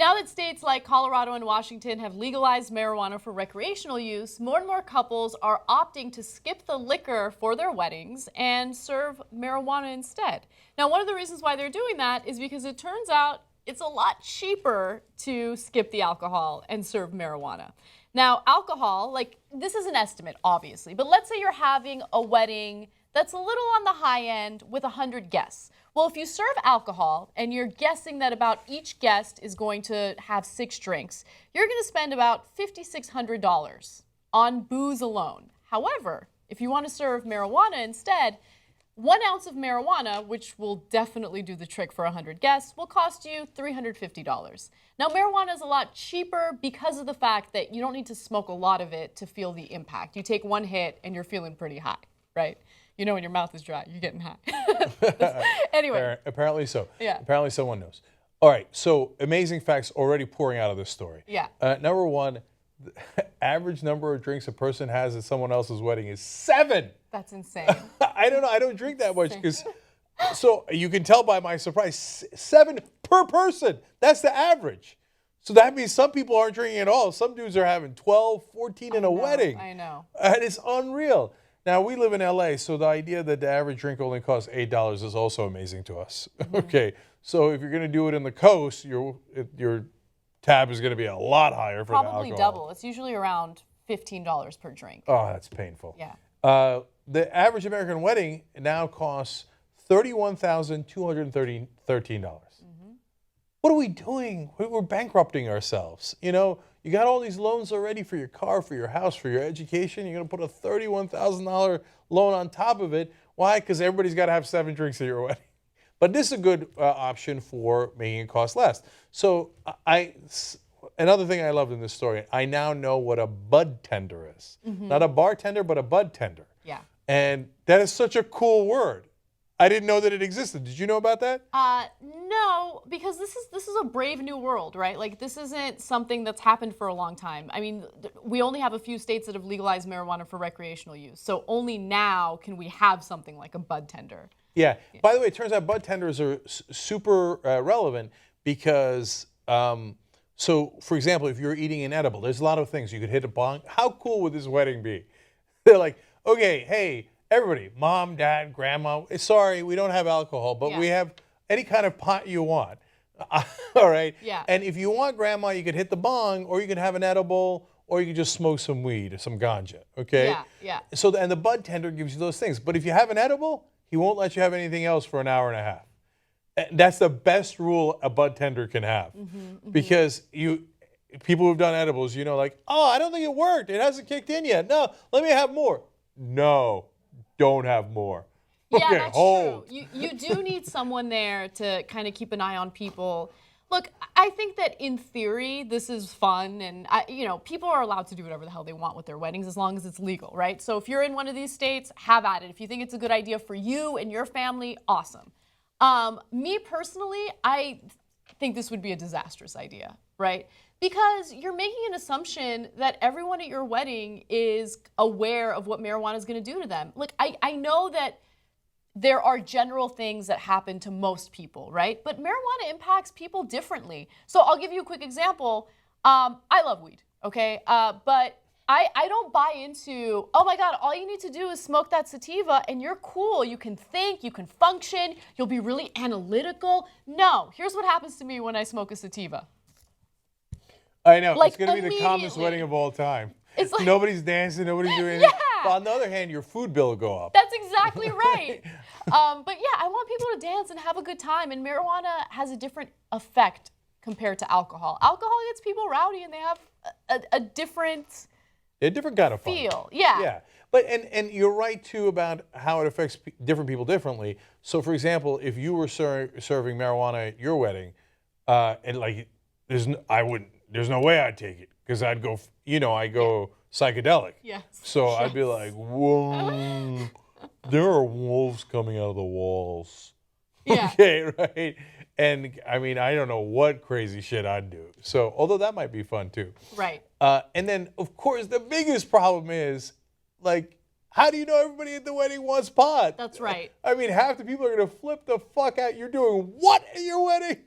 Now that states like Colorado and Washington have legalized marijuana for recreational use, more and more couples are opting to skip the liquor for their weddings and serve marijuana instead. Now, one of the reasons why they're doing that is because it turns out it's a lot cheaper to skip the alcohol and serve marijuana. Now, alcohol, like this is an estimate, obviously, but let's say you're having a wedding that's a little on the high end with 100 guests. Well, if you serve alcohol and you're guessing that about each guest is going to have 6 drinks, you're going to spend about $5,600 on booze alone. However, if you want to serve marijuana instead, 1 ounce of marijuana, which will definitely do the trick for 100 guests, will cost you $350. Now, marijuana is a lot cheaper because of the fact that you don't need to smoke a lot of it to feel the impact. You take 1 hit and you're feeling pretty high, right? You know when your mouth is dry, you're getting high. Anyway. Apparently so. Yeah. Apparently someone knows. All right, so amazing facts already pouring out of this story. Yeah. Number 1, the average number of drinks a person has at someone else's wedding is 7. That's insane. I don't know. I don't drink that much because, so you can tell by my surprise, 7 per person. That's the average. So that means some people aren't drinking at all. Some dudes are having 12, 14 in a wedding. I know. And it's unreal. Now, we live in LA, so the idea that the average drink only costs $8 is also amazing to us. Mm-hmm. Okay, so if you're going to do it in the coast, your tab is going to be a lot higher for the alcohol. Probably double. It's usually around $15 per drink. Oh, that's painful. Yeah. The average American wedding now costs $31,213. Mm-hmm. What are we doing? We're bankrupting ourselves. You know, you got all these loans already for your car, for your house, for your education. You're going to put a $31,000 loan on top of it. Why? Because everybody's got to have 7 drinks at your wedding. But this is a good option for making it cost less. So another thing I loved in this story, I now know what a bud tender is. Mm-hmm. Not a bartender, but a bud tender. Yeah. And that is such a cool word. I didn't know that it existed. Did you know about that? No, because this is a brave new world, right? Like this isn't something that's happened for a long time. I mean, we only have a few states that have legalized marijuana for recreational use. So only now can we have something like a bud tender. Yeah. By the way, it turns out bud tenders are super relevant because, so for example, if you're eating an edible, there's a lot of things. You could hit a bong. How cool would this wedding be? They're like, okay, hey, everybody, mom, dad, grandma, sorry, we don't have alcohol, but we have any kind of pot you want. All right? Yeah. And if you want grandma, you could hit the bong, or you could have an edible, or you could just smoke some weed or some ganja, okay? Yeah, yeah. So, and the bud tender gives you those things. But if you have an edible, he won't let you have anything else for an hour and a half. And that's the best rule a bud tender can have. Mm-hmm, mm-hmm. Because people who've done edibles, you know, like, oh, I don't think it worked. It hasn't kicked in yet. No, let me have more. No, don't have more. Yeah, okay, that's hold. true. You do need someone there to kind of keep an eye on people. Look, I think that in theory, this is fun, and people are allowed to do whatever the hell they want with their weddings as long as it's legal, right? So if you're in one of these states, have at it. If you think it's a good idea for you and your family, awesome. Me personally, I think this would be a disastrous idea, right? Because you're making an assumption that everyone at your wedding is aware of what marijuana is going to do to them. Look, I know that there are general things that happen to most people, right? But marijuana impacts people differently. So I'll give you a quick example. I love weed, okay? But I don't buy into, oh my God, all you need to do is smoke that sativa and you're cool. You can think, you can function, you'll be really analytical. No, here's what happens to me when I smoke a sativa. I know. Like, it's going to be the calmest wedding of all time. It's like, nobody's dancing, nobody's doing anything. Yeah. But on the other hand, your food bill will go up. That's exactly right. But yeah, I want people to dance and have a good time. And marijuana has a different effect compared to alcohol. Alcohol gets people rowdy and they have a different kind of fun. feel. Yeah. Yeah. But and you're right too about how it affects different people differently. So for example, if you were serving marijuana at your wedding, and like there's no way I'd take it because I'd go, I go psychedelic. Yes. So I'd be like, whoa, there are wolves coming out of the walls. Yeah. Okay, right? And I mean, I don't know what crazy shit I'd do. So, although that might be fun too. Right. And then, of course, the biggest problem is, like, how do you know everybody at the wedding wants pot? That's right. I mean, half the people are going to flip the fuck out. You're doing what at your wedding?